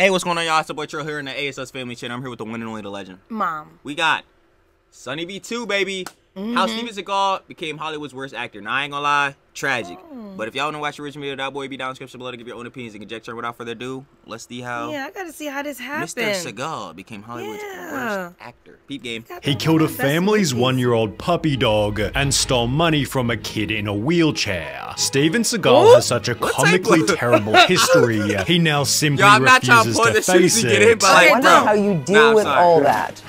Hey, what's going on, y'all? It's your boy Trill here in the ASS family chat. I'm here with the one and only the legend. Mom. We got Sonny V2, baby. How Steven Seagal became Hollywood's worst actor. Now, I ain't gonna lie, tragic. But if y'all want to watch the original video, that boy be down in the description below to give your own opinions and conjecture. Without further ado, let's see how. Yeah, I gotta see how this happened. Mr. Seagal became Hollywood's worst actor. Peep game. He killed a family's one-year-old puppy dog and stole money from a kid in a wheelchair. Steven Seagal has such a comically terrible history. He now simply refuses to face it. I wonder how you deal with all that.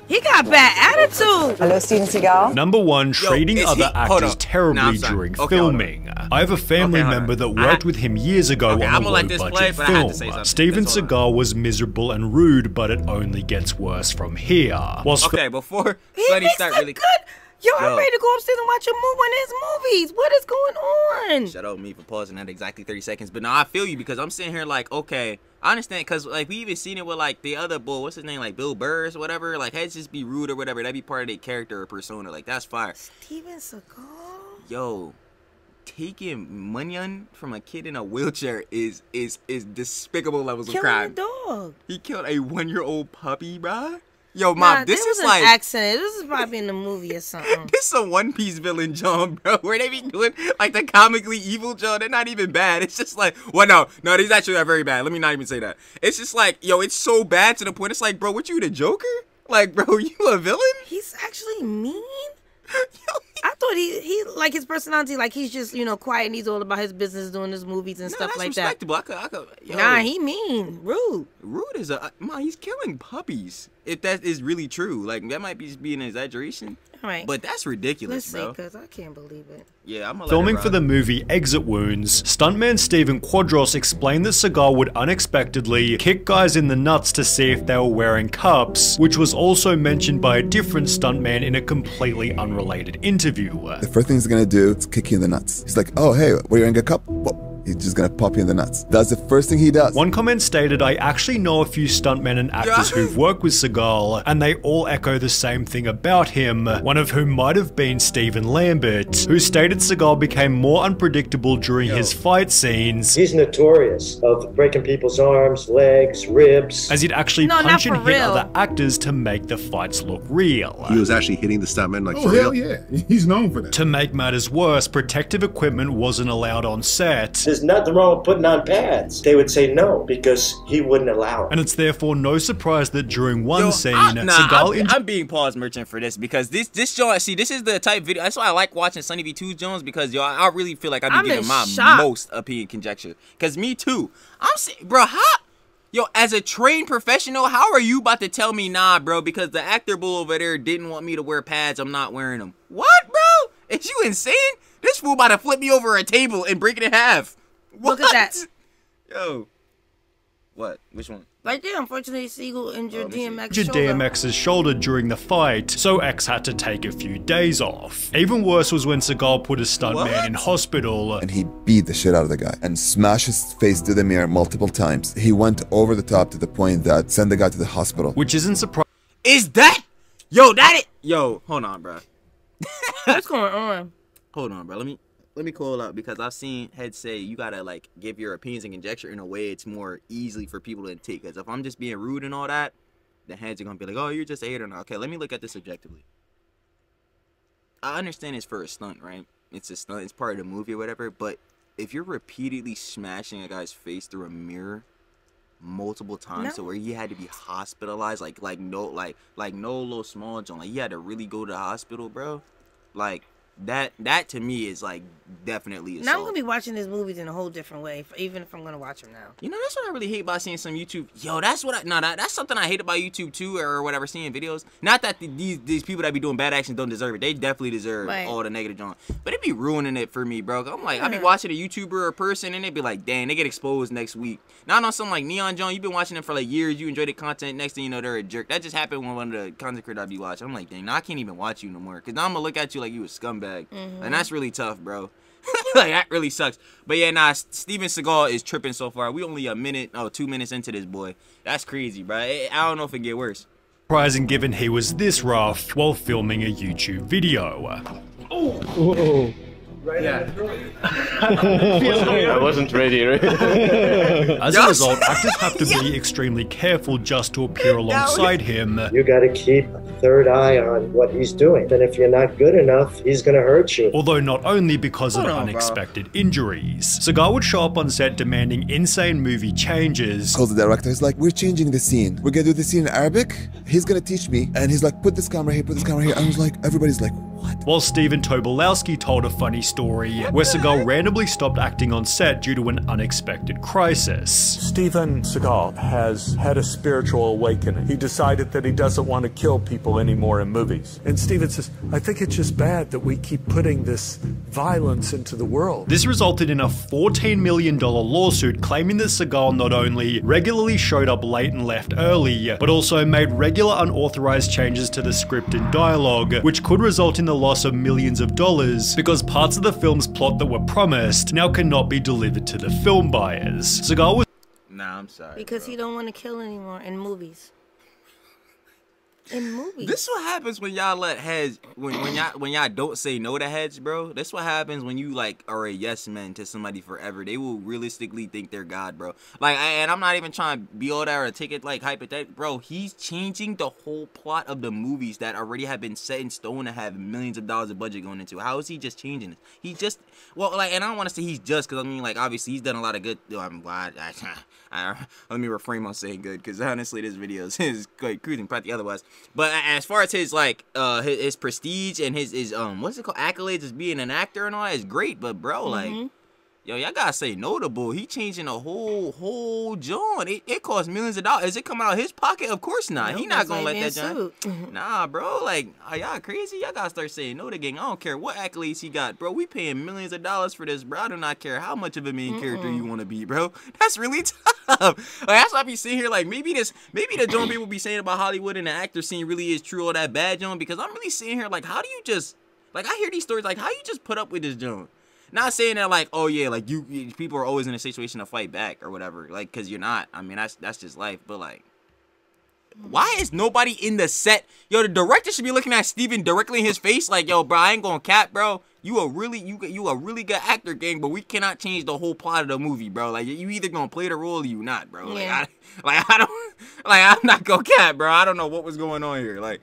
He got bad attitude. Hello, Steven Seagal. Number one, treating other actors terribly during filming. I have a family member that worked with him years ago on a low-budget film. Steven Seagal was miserable and rude, but it only gets worse from here. Okay, before Sonny start really good. Yo, I'm ready to go upstairs and watch one of his movies. What is going on? Shout out me for pausing at exactly 30 seconds. But now I feel you because I'm sitting here like, okay, I understand because like we even seen it with like the other bull, what's his name, like Bill Burr or whatever. Like, heads just be rude or whatever. That'd be part of their character or persona. Like, that's fire. Steven Seagal. Yo, taking money from a kid in a wheelchair is despicable levels of crime. Killing a dog. He killed a 1-year-old puppy, bruh. Yo, Mom, this is like an accident. This is probably in the movie or something. This is a One Piece villain, John, bro. Where they be doing like the comically evil, John. They're not even bad. It's just like, well, no, these actually are very bad. Let me not even say that. It's just like, yo, it's so bad to the point. It's like, bro, what you the Joker? Like, bro, you a villain? He's actually mean. I thought he like his personality, like he's just, you know, quiet and he's all about his business, doing his movies and stuff like that. Nah, he mean, rude. Rude is man, he's killing puppies. If that is really true, like that might be an exaggeration. Right. But that's ridiculous, bro. Because I can't believe it. Yeah, I'm filming for the movie Exit Wounds, stuntman Steven Quadros explained that Seagal would unexpectedly kick guys in the nuts to see if they were wearing cups, which was also mentioned by a different stuntman in a completely unrelated interview. The first thing he's gonna do is kick you in the nuts. He's like, oh, hey, we're wearing a cup? Well, he's just gonna pop you in the nuts. That's the first thing he does. One comment stated, I actually know a few stuntmen and actors who've worked with Seagal, and they all echo the same thing about him, one of whom might have been Stephen Lambert, who stated Seagal became more unpredictable during his fight scenes. He's notorious of breaking people's arms, legs, ribs. As he'd actually punch and hit other actors to make the fights look real. He was actually hitting the stuntmen like for real? Yeah, he's known for that. To make matters worse, protective equipment wasn't allowed on set. There's nothing wrong with putting on pads. They would say no because he wouldn't allow it. And it's therefore no surprise that during one scene, Seagal... I'm being pause merchant for this because this Jones, see, this is the type of video. That's why I like watching Sonny V2 Jones because yo, I really feel like I be getting my most opinion conjecture. Because me too. I'm saying, bro, yo, as a trained professional, how are you about to tell me nah, bro? Because the actor bull over there didn't want me to wear pads. I'm not wearing them. What, bro? Is you insane? This fool about to flip me over a table and break it in half. What? Look at that. Yo. What? Which one? Right there, unfortunately, Seagal injured DMX's shoulder during the fight, so X had to take a few days off. Even worse was when Seagal put a stuntman in hospital. And he beat the shit out of the guy and smashed his face to the mirror multiple times. He went over the top to the point that sent the guy to the hospital. Which isn't surprising. Is that? Yo, yo, hold on, bro. What's going on? Hold on, bro. Let me call out because I've seen heads say you gotta like give your opinions and conjecture in a way it's more easily for people to take. Because if I'm just being rude and all that, the heads are gonna be like, oh, you're just a hater now. Okay, let me look at this objectively. I understand it's for a stunt, right? It's a stunt. It's part of the movie or whatever. But if you're repeatedly smashing a guy's face through a mirror multiple times, so where he had to be hospitalized, like no little small joint, like he had to really go to the hospital, bro. Like. That to me is like definitely assault. Now I'm gonna be watching these movies in a whole different way, even if I'm gonna watch them now. You know, that's what I really hate about seeing some YouTube. Yo, that's what that's something I hate about YouTube too, or whatever. Seeing videos, not that these people that be doing bad actions don't deserve it. They definitely deserve all the negative junk, but it be ruining it for me, bro. I'm like, I be watching a YouTuber or a person, and they be like, dang, they get exposed next week. Now I know something like Neon John, you've been watching them for like years. You enjoy the content. Next thing you know, they're a jerk. That just happened when one of the content creators I be watching. I'm like, dang, now I can't even watch you no more, cause now I'm gonna look at you like you a scumbag, and that's really tough, bro. Like, that really sucks. But yeah, nah, Steven Seagal is tripping so far. We only 2 minutes into this boy. That's crazy, bro. I don't know if it get worse. Surprising given he was this rough while filming a YouTube video. Oh. Right in the throat. I wasn't ready. As a result, actors have to be extremely careful just to appear alongside him. You gotta keep a third eye on what he's doing. And if you're not good enough, he's gonna hurt you. Although not only because of unexpected injuries. Seagal would show up on set demanding insane movie changes. Calls the director, he's like, we're changing the scene. We're gonna do the scene in Arabic. He's gonna teach me. And he's like, put this camera here, put this camera here. I was like, everybody's like, what? While Stephen Tobolowsky told a funny story where Seagal randomly stopped acting on set due to an unexpected crisis. Steven Seagal has had a spiritual awakening. He decided that he doesn't want to kill people anymore in movies. And Steven says, I think it's just bad that we keep putting this violence into the world. This resulted in a $14 million lawsuit claiming that Seagal not only regularly showed up late and left early, but also made regular unauthorized changes to the script and dialogue, which could result in the loss of millions of dollars because parts of the film's plot that were promised now cannot be delivered to the film buyers. Seagal was— Nah, I'm sorry. Because he don't want to kill anymore in movies. In movies. This is what happens when y'all let heads, when y'all don't say no to heads, bro. This is what happens when you like are a yes man to somebody forever. They will realistically think they're God, bro. Like, and I'm not even trying to be all that or take it like hypothetical, bro. He's changing the whole plot of the movies that already have been set in stone and have millions of dollars of budget going into. How is he just changing it? He just, well, like, and I don't want to say he's just, because I mean, like, obviously he's done a lot of good. I'm glad. Let me refrain on saying good, because honestly, this video is like cruising probably otherwise. But as far as his like his prestige and his what's it called, accolades as being an actor and all that is great, but bro, like, yo, y'all gotta say notable. He changing a whole John. It costs millions of dollars. Is it coming out of his pocket? Of course not. He not gonna let that John. Nah, bro. Like, are y'all crazy? Y'all gotta start saying no to gang. I don't care what accolades he got, bro. We paying millions of dollars for this, bro. I do not care how much of a main character you want to be, bro. That's really tough. Like, that's why I be sitting here like maybe the John people be saying about Hollywood and the actor scene really is true or that bad John, because I'm really sitting here like, how do you just, like, I hear these stories like, how you just put up with this John? Not saying that like, oh yeah, like you people are always in a situation to fight back or whatever, like, cause you're not. I mean, that's just life. But like, why is nobody in the set? Yo, the director should be looking at Steven directly in his face, like, yo, bro, I ain't gonna cap, bro. You a really good actor, gang, but we cannot change the whole plot of the movie, bro. Like, you either gonna play the role or you not, bro. Like, I'm not gonna cap, bro. I don't know what was going on here, like.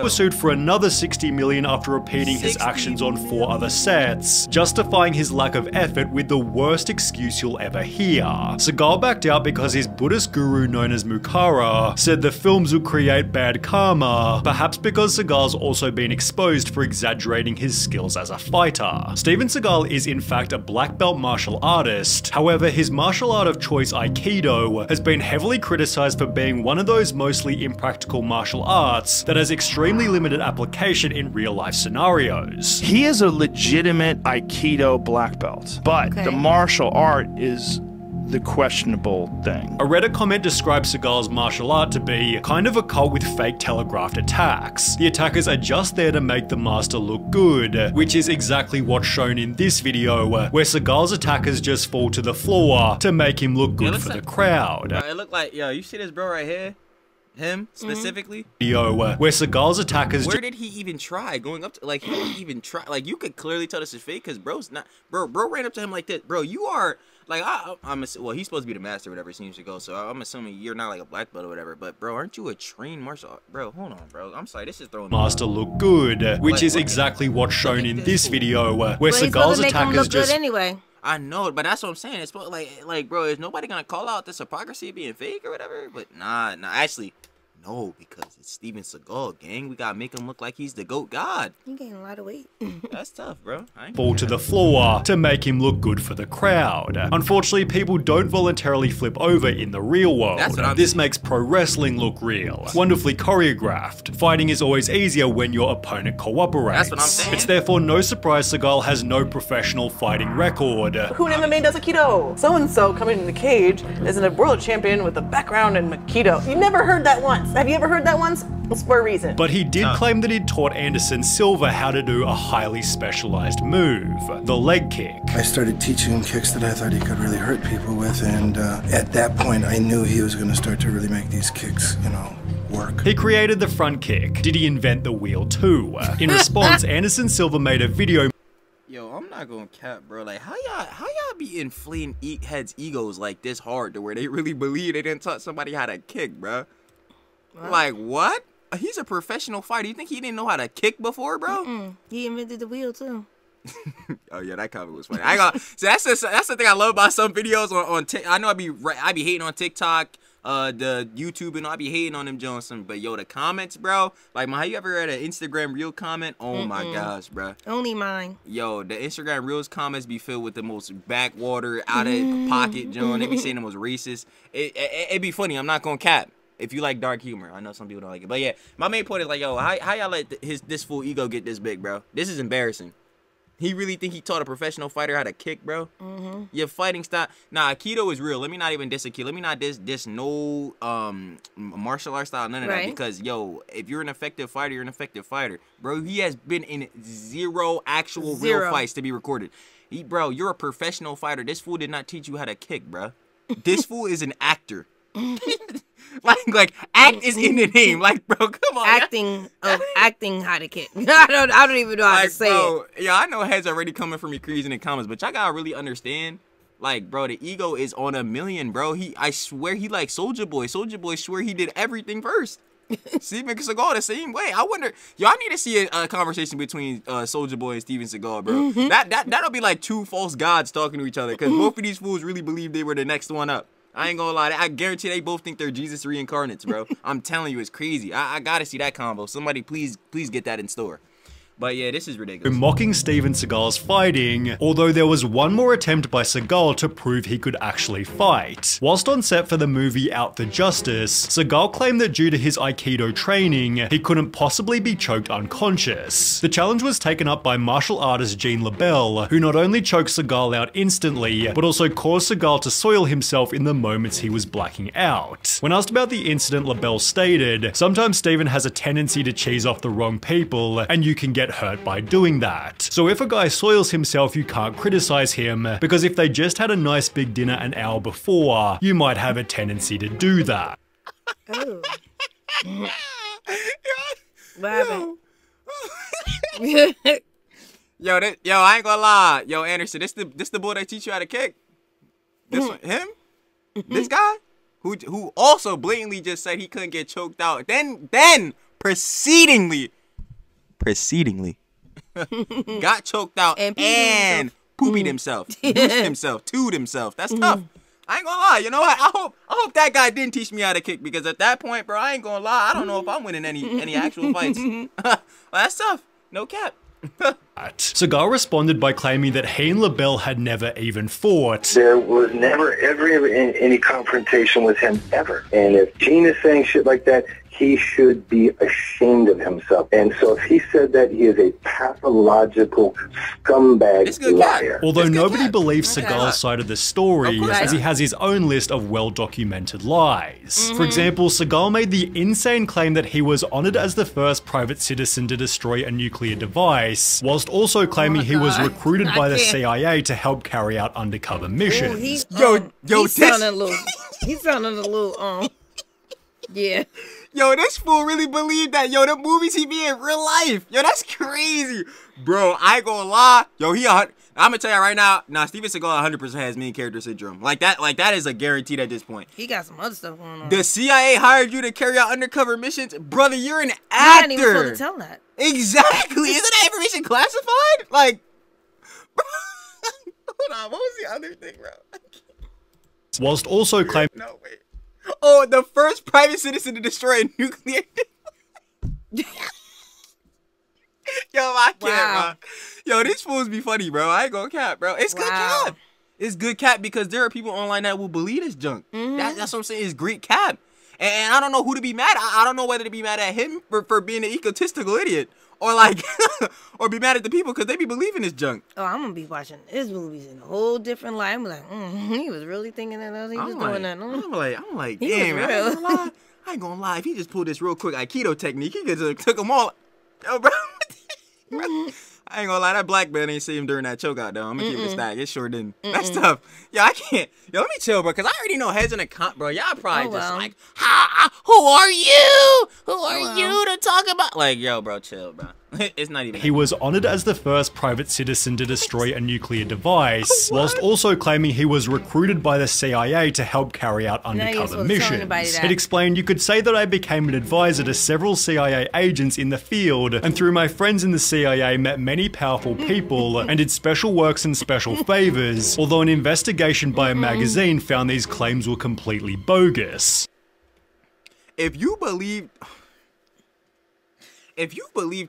Was sued for another $60 million after repeating his actions on 4 other sets, justifying his lack of effort with the worst excuse you'll ever hear. Seagal backed out because his Buddhist guru known as Mukara said the films would create bad karma, perhaps because Seagal's also been exposed for exaggerating his skills as a fighter. Steven Seagal is in fact a black belt martial artist, however his martial art of choice Aikido has been heavily criticized for being one of those mostly impractical martial arts that has extremely limited application in real-life scenarios. He is a legitimate Aikido black belt, but the martial art is the questionable thing. A Reddit comment describes Seagal's martial art to be kind of a cult with fake telegraphed attacks. The attackers are just there to make the master look good, which is exactly what's shown in this video, where Seagal's attackers just fall to the floor to make him look good for the crowd. It looked like, yo, you see this bro right here? Him specifically? Video where Seagal's attackers. Where did he even try going up to? Like, he didn't even try. Like, you could clearly tell this is fake because bro's not. Bro ran up to him like this. Bro, you are like well, he's supposed to be the master, or whatever it seems to go. So I'm assuming you're not like a black belt or whatever. But bro, aren't you a trained martial art? Bro, hold on, bro. I'm sorry, this is throwing. Master look good, which is exactly what's shown in this video where Seagal's attackers just. Anyway. I know, but that's what I'm saying. It's like, bro, is nobody gonna call out this hypocrisy being fake or whatever? But nah, actually. No, because it's Steven Seagal, gang. We gotta make him look like he's the GOAT god. You gained a lot of weight. That's tough, bro. Fall to the floor to make him look good for the crowd. Unfortunately, people don't voluntarily flip over in the real world. This makes pro wrestling look real. Wonderfully choreographed. Fighting is always easier when your opponent cooperates. That's what I'm saying. It's therefore no surprise Seagal has no professional fighting record. Who in MMA does Aikido? So-and-so coming in the cage is a world champion with a background in Aikido. You never heard that once. Have you ever heard that once? It's for a reason. But he did claim that he'd taught Anderson Silva how to do a highly specialized move, the leg kick. I started teaching him kicks that I thought he could really hurt people with, and at that point I knew he was going to start to really make these kicks, you know, work. He created the front kick. Did he invent the wheel too? In response, Anderson Silva made a video. Yo, I'm not gonna cap, bro. Like, how y'all be inflating heads' egos like this hard to where they really believe they didn't taught somebody how to kick, bro? What? Like, what? He's a professional fighter. You think he didn't know how to kick before, bro? He invented the wheel too. Oh yeah, that comment was funny. I got so that's the thing I love about some videos on I know I be hating on TikTok, the YouTube, and I be hating on them Jones. But yo, the comments, bro. Like, have you ever read an Instagram Reel comment? Oh my gosh, bro. Only mine. Yo, the Instagram Reels comments be filled with the most backwater, out of pocket Jones. They be saying the most racist. It be funny. I'm not gonna cap. If you like dark humor, I know some people don't like it, but yeah, my main point is like, yo, how y'all let this fool ego get this big, bro? This is embarrassing. He really think he taught a professional fighter how to kick, bro? Your fighting style. Nah, Aikido is real. Let me not even diss Aikido. Let me not diss no martial arts style, none of that. Because, yo, if you're an effective fighter, you're an effective fighter. Bro, he has been in zero actual real fights to be recorded. Bro, you're a professional fighter. This fool did not teach you how to kick, bro. This fool is an actor. like act is in the name. Like, bro, come on. Acting how to kick. I don't even know how to say it. Yeah, I know heads already coming for me crazy in the comments, but y'all gotta really understand. Like, bro, the ego is on a million, bro. I swear he like Soulja Boy. Soulja Boy swear he did everything first. Steven Seagal the same way. I wonder, yo, I need to see a conversation between Soulja Boy and Steven Seagal, bro. That'll be like two false gods talking to each other, because both of these fools really believe they were the next one up. I ain't gonna lie. I guarantee they both think they're Jesus reincarnates, bro. I'm telling you, it's crazy. I gotta see that combo. Somebody please get that in store. But yeah, this is ridiculous. Mocking Steven Seagal's fighting, although there was one more attempt by Seagal to prove he could actually fight. Whilst on set for the movie Out for Justice, Seagal claimed that due to his Aikido training, he couldn't possibly be choked unconscious. The challenge was taken up by martial artist Gene LaBelle, who not only choked Seagal out instantly, but also caused Seagal to soil himself in the moments he was blacking out. When asked about the incident, LaBelle stated, "Sometimes Steven has a tendency to cheese off the wrong people, and you can get hurt by doing that. So if a guy soils himself, you can't criticize him, because if they just had a nice big dinner an hour before, you might have a tendency to do that." Oh. What happened? Yo, I ain't gonna lie. Yo, Anderson, this the boy that teach you how to kick? This one, him? This guy? Who also blatantly just said he couldn't get choked out. Then precedingly got choked out and poopied himself. Boosted himself, toed himself. That's tough. I ain't gonna lie. You know what? I hope that guy didn't teach me how to kick, because at that point, bro, I ain't gonna lie. I don't know if I'm winning any actual fights. Well, that's tough. No cap. Seagal responded by claiming that he and LaBelle had never even fought. There was never ever any confrontation with him ever. And if Gene is saying shit like that, he should be ashamed of himself. And so if he said that, he is a pathological scumbag liar. Although nobody believes Seagal's side of the story, as he has his own list of well-documented lies. For example, Seagal made the insane claim that he was honored as the first private citizen to destroy a nuclear device, whilst also claiming he was recruited by the CIA to help carry out undercover missions. He sounded a little, yeah. Yo, this fool really believed that. Yo, the movies he be in real life. Yo, that's crazy. Bro, I ain't gonna lie. Yo, I'm gonna tell you right now. Nah, Steven Seagal 100% has main character syndrome. Like that is a guaranteed at this point. He got some other stuff going on. The CIA hired you to carry out undercover missions? Brother, you're an actor. I didn't even supposed to tell that. Exactly. Isn't that information classified? Like, hold on. What was the other thing, bro? Whilst also claiming... No, wait. Oh, the first private citizen to destroy a nuclear Yo, I can't, bro. Yo, these fools be funny, bro. I ain't gonna cap, bro. It's good cap. It's good cap because there are people online that will believe this junk. That's what I'm saying. It's great cap. And I don't know who to be mad at. I don't know whether to be mad at him for being an egotistical idiot, or like, or be mad at the people because they be believing this junk. Oh, I'm gonna be watching his movies in a whole different light. I'm like, he was really thinking that he was doing that. I'm like, damn, I ain't gonna lie. If he just pulled this real quick Aikido technique, he could just took them all. Yo, bro. I ain't gonna lie, that black man ain't see him during that chokeout though. I'm gonna keep it a stack. It sure didn't. That's tough. Yo, I can't. Yo, let me chill, bro, because I already know heads in the comp, bro. Y'all probably like, who are you? Who are you to talk about? Like, yo, bro, chill, bro. It's not even. He was honored as the first private citizen to destroy a nuclear device, whilst also claiming he was recruited by the CIA to help carry out undercover missions. It explained, "You could say that I became an advisor to several CIA agents in the field, and through my friends in the CIA met many powerful people and did special works and special favors, although an investigation by a magazine found these claims were completely bogus." If you believed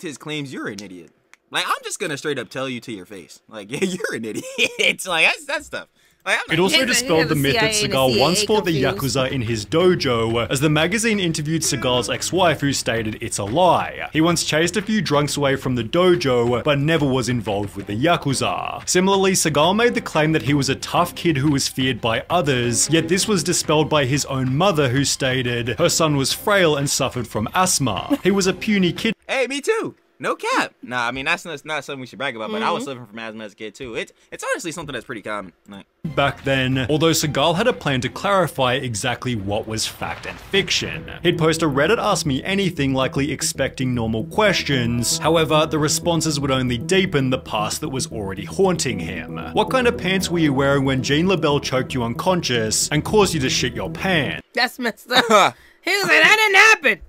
his claims, you're an idiot. Like, I'm just gonna straight up tell you to your face. Like, yeah, you're an idiot. It's like, that's stuff. Like, it also dispelled the myth that Seagal once fought the Yakuza in his dojo, as the magazine interviewed Seagal's ex-wife, who stated it's a lie. He once chased a few drunks away from the dojo, but never was involved with the Yakuza. Similarly, Seagal made the claim that he was a tough kid who was feared by others, yet this was dispelled by his own mother, who stated her son was frail and suffered from asthma. He was a puny kid. Hey, me too. No cap. Nah, I mean, that's not something we should brag about, but I was suffering from asthma as a kid too. It's honestly something that's pretty common. Like, back then, although Seagal had a plan to clarify exactly what was fact and fiction. He'd post a Reddit Ask Me Anything, likely expecting normal questions. However, the responses would only deepen the past that was already haunting him. What kind of pants were you wearing when Jean LaBelle choked you unconscious and caused you to shit your pants? That's messed up. He was like, that didn't happen.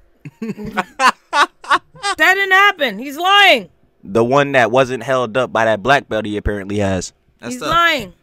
That didn't happen. He's lying. The one that wasn't held up by that black belt he apparently has. He's lying.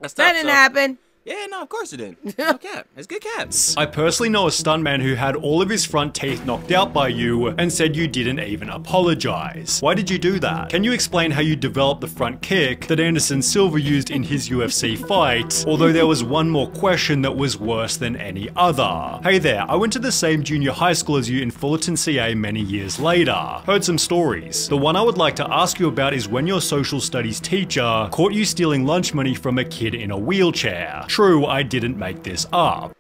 That didn't happen. Yeah, no, of course it didn't. No cap. It's good caps. I personally know a stuntman who had all of his front teeth knocked out by you and said you didn't even apologize. Why did you do that? Can you explain how you developed the front kick that Anderson Silva used in his UFC fight? Although there was one more question that was worse than any other. Hey there, I went to the same junior high school as you in Fullerton, CA many years later. Heard some stories. The one I would like to ask you about is when your social studies teacher caught you stealing lunch money from a kid in a wheelchair. True, I didn't make this up.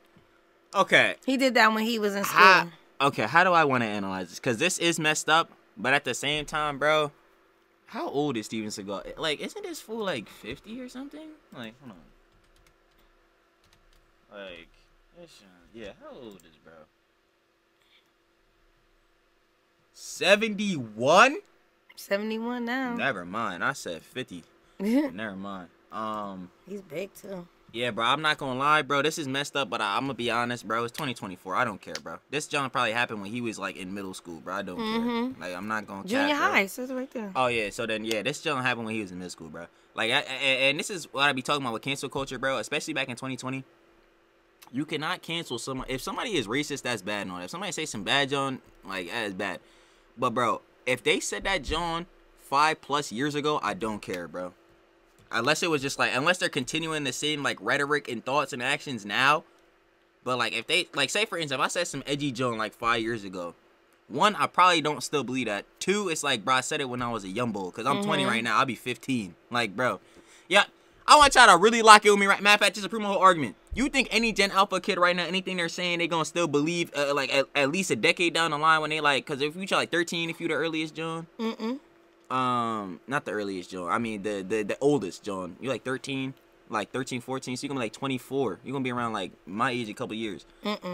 Okay. He did that when he was in school. Okay, how do I want to analyze this? Because this is messed up, but at the same time, bro, how old is Steven Seagal? Like, isn't this fool like 50 or something? Like, hold on. Like, yeah, how old is bro? 71? 71 now. Never mind. I said 50. Never mind. He's big too. Yeah, bro, I'm not gonna lie, bro. This is messed up, but I'm gonna be honest, bro. It's 2024. I don't care, bro. This John probably happened when he was like in middle school, bro. I don't care. Like, I'm not gonna junior cap, high, says it right there. Oh yeah, so then yeah, this John happened when he was in middle school, bro. Like, and this is what I be talking about with cancel culture, bro. Especially back in 2020. You cannot cancel someone. If somebody is racist, that's bad and all that. If somebody say some bad John, like, that is bad. But bro, if they said that John 5+ years ago, I don't care, bro. Unless it was just like, unless they're continuing the same like rhetoric and thoughts and actions now. But like, if they, like, say for instance, if I said some edgy John like 5 years ago, one, I probably don't still believe that. Two, it's like, bro, I said it when I was a young bull, because I'm 20 right now. I'll be 15. Like, bro, yeah, I want y'all to really lock it with me right. Matter of fact, just to prove my whole argument. You think any Gen Alpha kid right now, anything they're saying, they gonna still believe like at least a decade down the line when they like, because if you try like 13, if you the earliest John. Not the earliest John. I mean the oldest John. You like 13, like 13, 14. So you're gonna be like 24. You're gonna be around like my age a couple years.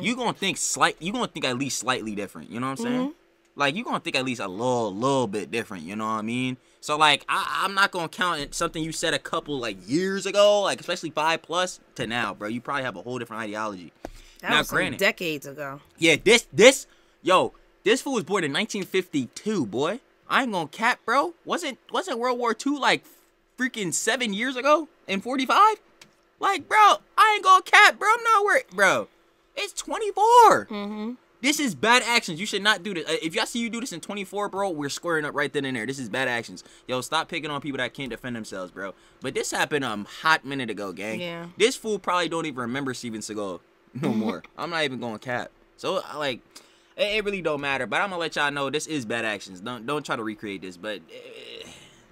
You gonna think you gonna think at least slightly different. You know what I'm saying? Like, you gonna think at least a little bit different. You know what I mean? So like, I'm not gonna count something you said a couple like years ago, like especially 5+ to now, bro. You probably have a whole different ideology. That was some decades ago. Yeah, this fool was born in 1952, boy. I ain't gonna cap, bro. Wasn't World War II like freaking 7 years ago in 45? Like, bro, I ain't gonna cap, bro. I'm not worried, bro. It's 24. This is bad actions. You should not do this. If y'all see you do this in 24, bro, we're squaring up right then and there. This is bad actions. Yo, stop picking on people that can't defend themselves, bro. But this happened a hot minute ago, gang. Yeah. This fool probably don't even remember Steven Seagal no more. I'm not even going cap. So, like, it really don't matter. But I'm gonna let y'all know this is bad actions. Don't try to recreate this. But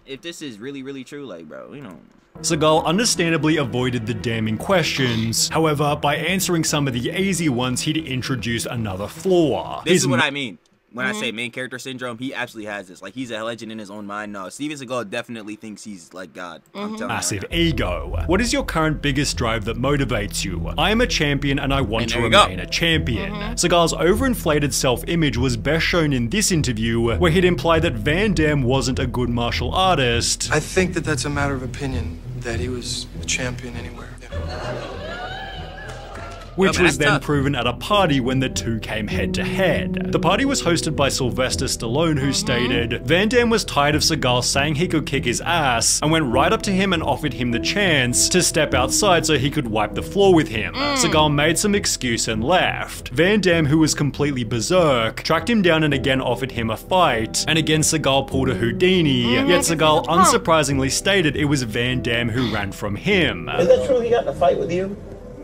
if this is really, really true, like, bro, you know. Seagal understandably avoided the damning questions. However, by answering some of the easy ones, he'd introduce another flaw. This is what I mean. when I say main character syndrome, he absolutely has this. Like, he's a legend in his own mind. No, Steven Seagal definitely thinks he's like God. I'm telling Massive you right ego. What is your current biggest drive that motivates you? I am a champion and I want to remain a champion. Seagal's overinflated self-image was best shown in this interview, where he'd implied that Van Damme wasn't a good martial artist. I think that that's a matter of opinion, that he was a champion anywhere. Which was then proven at a party when the two came head to head. The party was hosted by Sylvester Stallone, who stated, Van Damme was tired of Seagal saying he could kick his ass and went right up to him and offered him the chance to step outside so he could wipe the floor with him. Seagal made some excuse and left. Van Damme, who was completely berserk, tracked him down and again offered him a fight, and again Seagal pulled a Houdini, yet Seagal unsurprisingly stated it was Van Damme who ran from him. Is that true he got in a fight with you?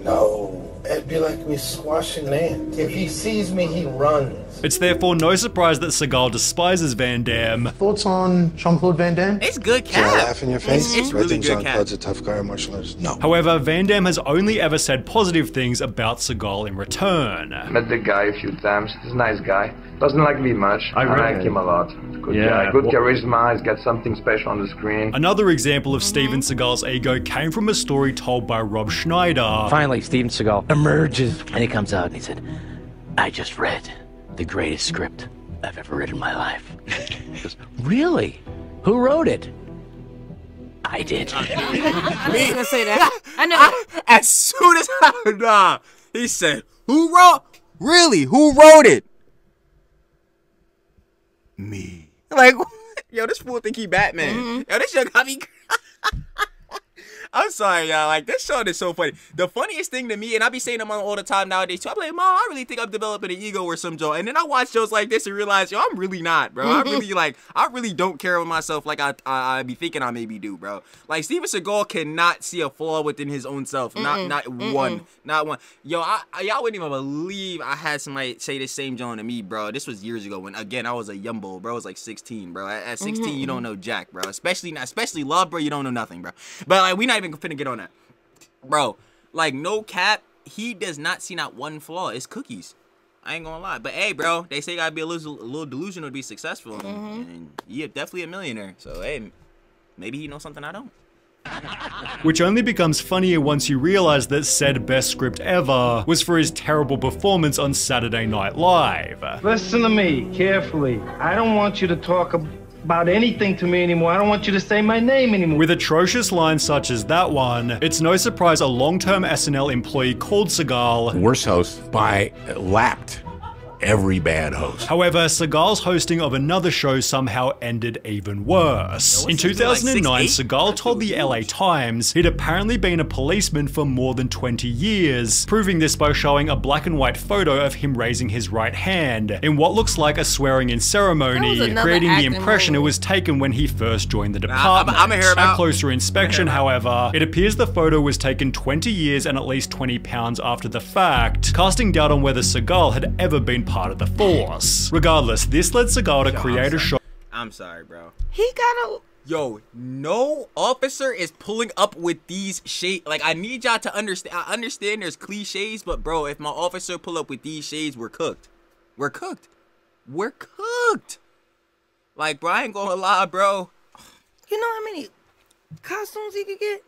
No. It'd be like me squashing ants. If he sees me, he runs. It's therefore no surprise that Seagal despises Van Damme. Thoughts on Jean-Claude Van Damme? It's good Can I cap. laugh in your face? It's Do I really think good Jean-Claude's cap. a tough guy in martial arts? No. However, Van Damme has only ever said positive things about Seagal in return. Met the guy a few times. He's a nice guy. Doesn't like me much. I like him a lot. Good guy. Good charisma. He's got something special on the screen. Another example of Steven Seagal's ego came from a story told by Rob Schneider. Finally, Steven Seagal emerges, and he comes out and he said, I just read the greatest script I've ever read in my life. He goes, really? Who wrote it? I did. I was gonna say that. I know. As soon as he said, who wrote? Really? Who wrote it? Me. Like, yo, this fool think he Batman. Yo, this show got me. I'm sorry, y'all. Like, this show is so funny. The funniest thing to me, and I be saying them all the time nowadays too, I'm like, Mom, I really think I'm developing an ego or some joke. And then I watch shows like this and realize, yo, I'm really not, bro. I really don't care about myself like I be thinking I maybe do, bro. Like, Steven Seagal cannot see a flaw within his own self. Not one. Yo, y'all wouldn't even believe I had somebody say this same joke to me, bro. This was years ago when, again, I was a yumbo, bro. I was like 16, bro. At 16, you don't know jack, bro. Especially love, bro. You don't know nothing, bro. But like, we not even finna get on that, bro. Like, no cap, he does not see not one flaw. It's cookies. I ain't gonna lie. But hey, bro, they say you gotta be a little delusional to be successful, and you're definitely a millionaire. So hey, maybe he knows something I don't. Which only becomes funnier once you realize that said best script ever was for his terrible performance on Saturday Night Live. Listen to me carefully. I don't want you to talk about anything to me anymore. I don't want you to say my name anymore. With atrocious lines such as that one, it's no surprise a long-term SNL employee called Seagal worst host by lapped every bad host. However, Seagal's hosting of another show somehow ended even worse. In 2009, Seagal told the LA Times he'd apparently been a policeman for more than 20 years, proving this by showing a black and white photo of him raising his right hand in what looks like a swearing-in ceremony, creating the impression it was taken when he first joined the department. At closer inspection, however, it appears the photo was taken 20 years and at least 20 pounds after the fact, casting doubt on whether Seagal had ever been part of the force. Regardless, this led Seagal to create a show. I'm sorry, bro. He got a... Yo, no officer is pulling up with these shades. Like, I need y'all to understand. I understand there's cliches, but bro, if my officer pull up with these shades, we're cooked. We're cooked. We're cooked. Like, bro, I ain't gonna lie, bro. You know how many costumes he could get?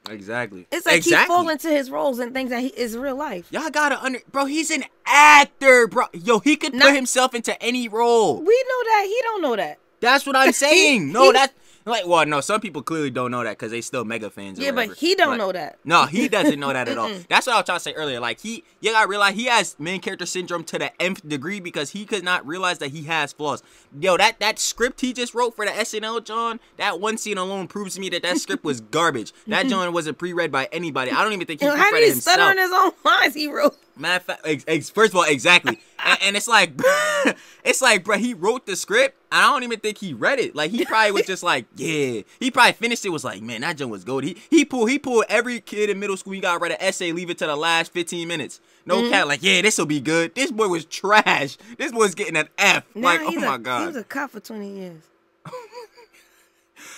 Exactly. It's like he fall into his roles and things that is real life. Y'all gotta bro, he's an actor, bro. Yo, he could put himself into any role. We know that. He don't know that. That's what I'm saying. No, that's like, well, no, some people clearly don't know that because they still mega fans. Yeah, but he don't know that. No, he doesn't know that at all. That's what I was trying to say earlier. Like, you gotta realize he has main character syndrome to the nth degree because he could not realize that he has flaws. Yo, that script he just wrote for the SNL, John, that one scene alone proves to me that script was garbage. That John wasn't pre-read by anybody. I don't even think he pre-read it himself. How did he stutter on his own lines he wrote? Matter of fact, first of all, exactly. and it's like, bro, he wrote the script. I don't even think he read it. Like, he probably was just like, yeah. He probably finished it, was like, man, that joint was gold. He pulled every kid in middle school, you gotta write an essay, leave it to the last 15 minutes. No cat, like, yeah, this'll be good. This boy was trash. This boy's getting an F. Like, oh my God. He was a cop for 20 years.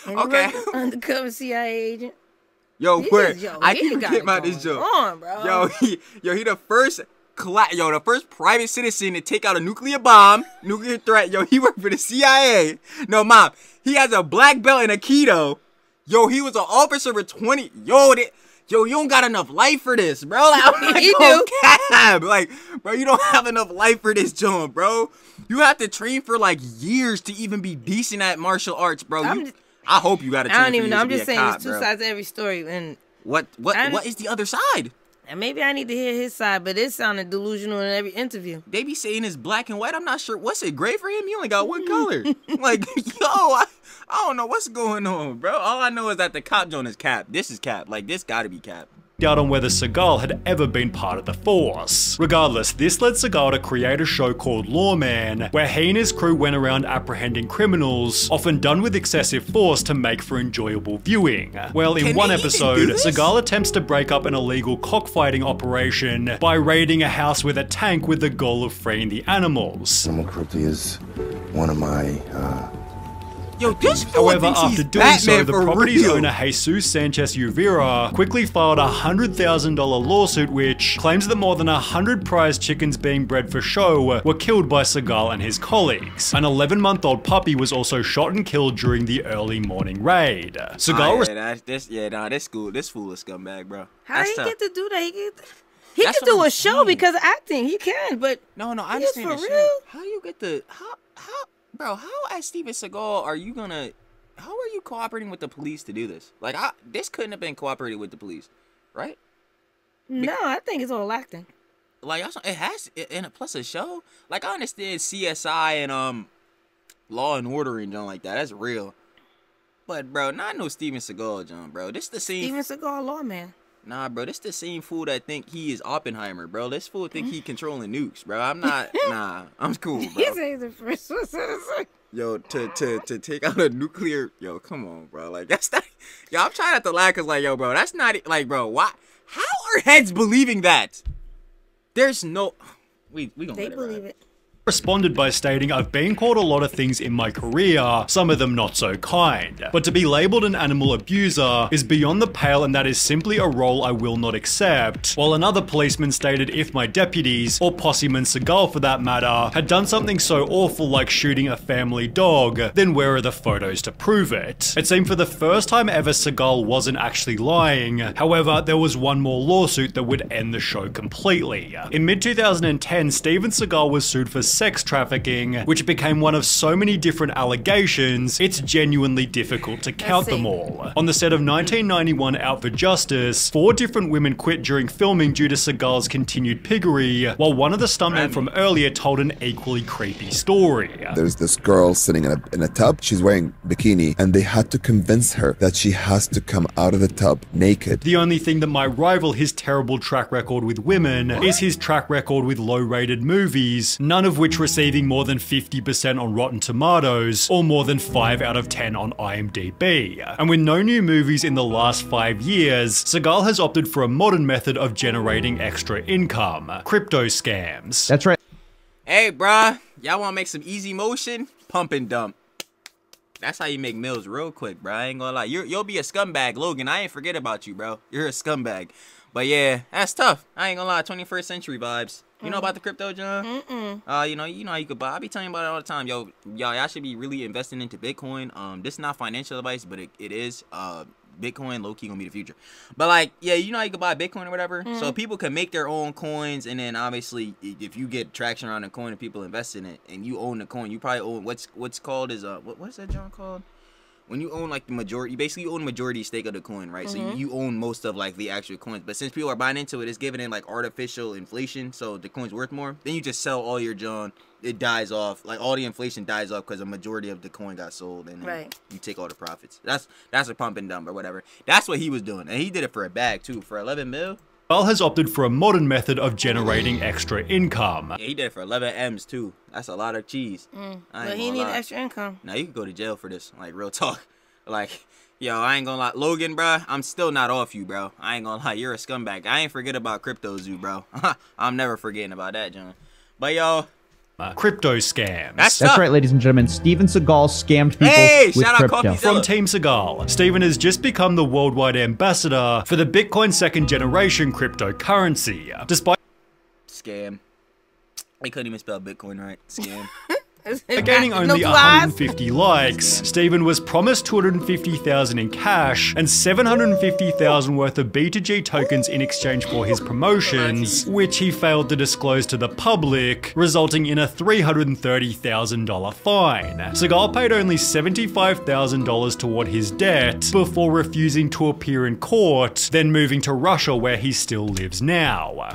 And okay. He was an undercover CIA agent. Yo, I keep forgetting about this joke. On, bro. Yo, he the first the first private citizen to take out a nuclear bomb, nuclear threat. Yo, he worked for the CIA. No, mom, he has a black belt in Aikido. Yo, he was an officer for 20. Yo, you don't got enough life for this, bro. Like, I'm like, oh, cab. Like, bro, you don't have enough life for this, John, bro. You have to train for like years to even be decent at martial arts, bro. I hope you got to train. I don't even know. I'm just saying cop, there's two sides to every story, and what is the other side? And maybe I need to hear his side, but it sounded delusional in every interview. They be saying it's black and white. I'm not sure. What's it, gray for him? He only got one color. Like, yo, I don't know what's going on, bro. All I know is that the cop joint is cap. This is cap. Like, this gotta be cap. Doubt on whether Seagal had ever been part of the force. Regardless, this led Seagal to create a show called Lawman, where he and his crew went around apprehending criminals, often done with excessive force to make for enjoyable viewing. Well, in one episode, Seagal attempts to break up an illegal cockfighting operation by raiding a house with a tank with the goal of freeing the animals. Animal cruelty is one of my Yo, this However, after doing Batman so, the property's real. owner Jesus Sanchez Uvera quickly filed a $100,000 lawsuit which claims that more than 100 prize chickens being bred for show were killed by Seagal and his colleagues. An 11-month-old puppy was also shot and killed during the early morning raid. Seagal this fool is scumbag, bro. How he get to do that? He can do a show because of acting. He can, but no, I understand for real. How you get the how? Bro, how as Steven Seagal are you cooperating with the police to do this? Like, this couldn't have been cooperated with the police, right? No, I think it's all acting. Like, it has, and plus a show. Like, I understand CSI and Law and Order and John like that. That's real. But bro, not no Steven Seagal, John, bro. This the same. Steven Seagal, Lawman. Nah, bro, this the same fool that think he is Oppenheimer, bro. This fool think he controlling nukes, bro. I'm not. Nah, I'm cool, bro. He's the first citizen. Yo, to take out a nuclear. Yo, come on, bro. Like, that's not. Yo, I'm trying not to laugh, cause like, yo, bro, that's not like, bro. Why? How are heads believing that? There's no. We gonna. They believe it. Responded by stating, "I've been called a lot of things in my career, some of them not so kind. But to be labelled an animal abuser is beyond the pale and that is simply a role I will not accept." While another policeman stated if my deputies, or posseman Seagal for that matter, had done something so awful like shooting a family dog, then where are the photos to prove it? It seemed for the first time ever Seagal wasn't actually lying. However, there was one more lawsuit that would end the show completely. In mid-2010, Steven Seagal was sued for sex trafficking, which became one of so many different allegations, it's genuinely difficult to count them all. On the set of 1991 Out for Justice, 4 different women quit during filming due to Seagal's continued piggery, while one of the stuntmen from earlier told an equally creepy story. There's this girl sitting in a tub, she's wearing bikini, and they had to convince her that she has to come out of the tub naked. The only thing that might rival his terrible track record with women is his track record with low-rated movies, none of which receiving more than 50% on Rotten Tomatoes, or more than 5 out of 10 on IMDb. And with no new movies in the last 5 years, Seagal has opted for a modern method of generating extra income: crypto scams. That's right. Hey, bruh, y'all wanna make some easy motion? Pump and dump. That's how you make meals real quick, bro. I ain't gonna lie. You'll be a scumbag, Logan. I ain't forget about you, bro. You're a scumbag. But yeah, that's tough. I ain't gonna lie. 21st century vibes. You know about the crypto, John? You know how you could buy. I be telling you about it all the time. Y'all should be really investing into Bitcoin. This is not financial advice, but it is. Bitcoin low-key gonna be the future. But like, yeah, you know how you can buy Bitcoin or whatever? So people can make their own coins, and then obviously if you get traction around the coin and people invest in it and you own the coin, you probably own what's called is what is that, John, called? When you own like the majority, basically you own majority stake of the coin, right? So you own most of like the actual coins. But since people are buying into it, it's giving it like artificial inflation, so the coin's worth more. Then you just sell all your John. It dies off, like all the inflation dies off because a majority of the coin got sold, and then you take all the profits. That's a pump and dump or whatever. That's what he was doing, and he did it for a bag too, for 11 mil. Seagal has opted for a modern method of generating extra income. Yeah, he did it for 11 M's too. That's a lot of cheese. But he needed extra income. Now you could go to jail for this, like real talk. Like, yo, I ain't gonna lie, Logan, bro, I'm still not off you, bro. I ain't gonna lie, you're a scumbag. I ain't forget about Crypto Zoo, bro. I'm never forgetting about that, John. But yo, crypto scams. That's right, ladies and gentlemen. Steven Seagal scammed people with crypto. From Team Seagal, Steven has just become the worldwide ambassador for the Bitcoin second generation cryptocurrency. Despite Scam. They couldn't even spell Bitcoin right. Scam. Gaining only 150 likes, Steven was promised $250,000 in cash and $750,000 worth of B2G tokens in exchange for his promotions, which he failed to disclose to the public, resulting in a $330,000 fine. Seagal paid only $75,000 toward his debt before refusing to appear in court, then moving to Russia where he still lives now.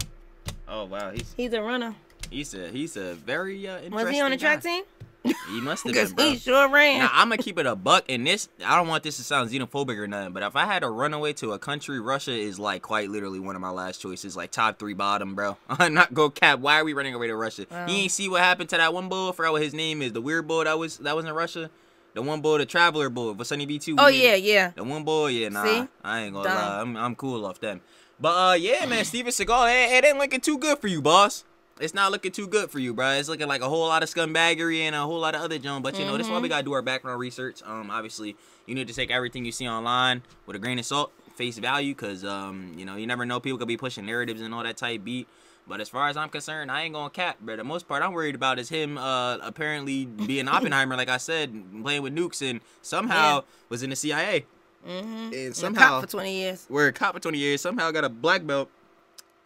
Oh wow, he's a runner. He's a very interesting Was he on the track team? He must have been, bro. He sure ran. Now, I'm gonna keep it a buck in this. I don't want this to sound xenophobic or nothing, but if I had to run away to a country, Russia is like quite literally one of my last choices, like top 3 bottom, bro. I'm not go cap. Why are we running away to Russia? Wow. You ain't see what happened to that one bull? I forgot what his name is. The weird bull that was in Russia. The one bull, the traveler bull, for Sunny B2. Oh yeah. The one bull, yeah, nah. See? I ain't gonna lie. I'm cool off them. But yeah, man, Steven Seagal, it ain't looking too good for you, boss. It's not looking too good for you, bro. It's looking like a whole lot of scumbaggery and a whole lot of other junk. But, you know, this is why we got to do our background research. Obviously, you need to take everything you see online with a grain of salt, face value, because, you know, you never know. People could be pushing narratives and all that type beat. But as far as I'm concerned, I ain't going to cap, bro. The most part I'm worried about is him apparently being Oppenheimer, like I said, playing with nukes, and somehow was in the CIA. And somehow, a cop for 20 years. We're a cop for 20 years. Somehow got a black belt.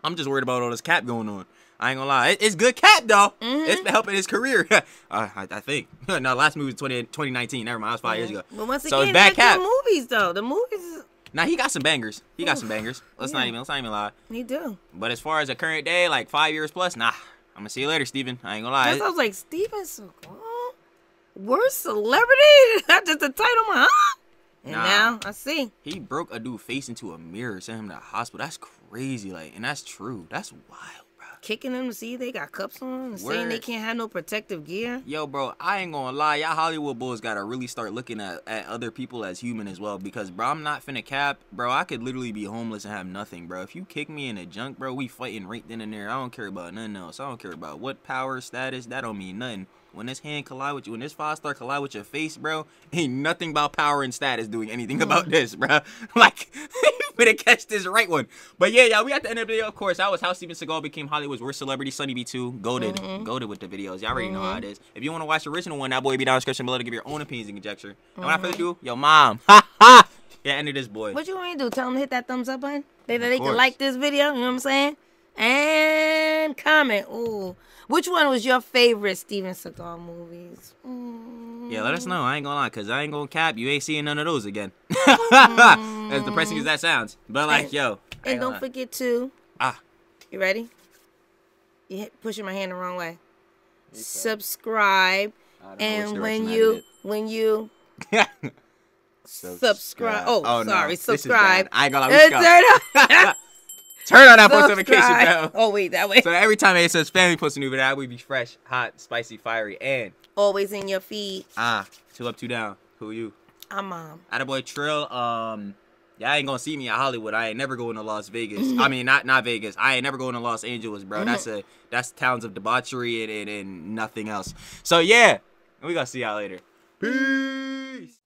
I'm just worried about all this cap going on. I ain't gonna lie. It's good cap, though. It's been helping his career. I think. No, last movie was 2019. Never mind. That was 5 years ago. But once again, so it's bad cap. The movies, though. The movies. Nah, he got some bangers. He got some bangers. Let's not even lie. He do. But as far as a current day, like 5 years plus, nah. I'm gonna see you later, Steven. I ain't gonna lie. I was like, Steven Seagal? Worst celebrity? That's just the title, huh? And now I see. He broke a dude's face into a mirror, sent him to the hospital. That's crazy, like, and that's true. That's wild. Kicking them to see they got cups on and saying they can't have no protective gear. Yo, bro, I ain't gonna lie. Y'all Hollywood bulls gotta really start looking at other people as human as well. Because, bro, I'm not finna cap. Bro, I could literally be homeless and have nothing, bro. If you kick me in the junk, bro, we fighting right then and there. I don't care about nothing else. I don't care about what power, status. That don't mean nothing. When this hand collide with you, when this 5-star collide with your face, bro, ain't nothing about power and status doing anything about this, bro. Like, you better catch this right one. But yeah, y'all, we at the end of the video, of course. That was how Steven Seagal became Hollywood's worst celebrity. Sunny B2, goated with the videos. Y'all already know how it is. If you want to watch the original one, that boy be down in the description below to give your own opinions and conjecture. And without further ado, yo, mom. Ha ha. Yeah, end of this boy. What you want me to do? Tell them to hit that thumbs up button? They can like this video, you know what I'm saying? And comment. Ooh. Which one was your favorite Steven Seagal movies? Yeah, let us know. I ain't gonna lie, because I ain't gonna cap. You ain't seeing none of those again. As depressing as that sounds. But, like, yo. And don't forget to. You ready? You pushing my hand the wrong way. Subscribe. And when you subscribe. Oh, sorry. No. Subscribe. I ain't gonna lie. Turn on that post notification bell. Oh, wait, that way. So every time it says family posts a new video, that would be fresh, hot, spicy, fiery, and always in your feed. 2 up, 2 down. Who are you? I'm Mom. Attaboy Trill. Yeah, I ain't gonna see me at Hollywood. I ain't never going to Las Vegas. I mean, not Vegas. I ain't never going to Los Angeles, bro. That's towns of debauchery and nothing else. So yeah, we gonna see y'all later. Peace.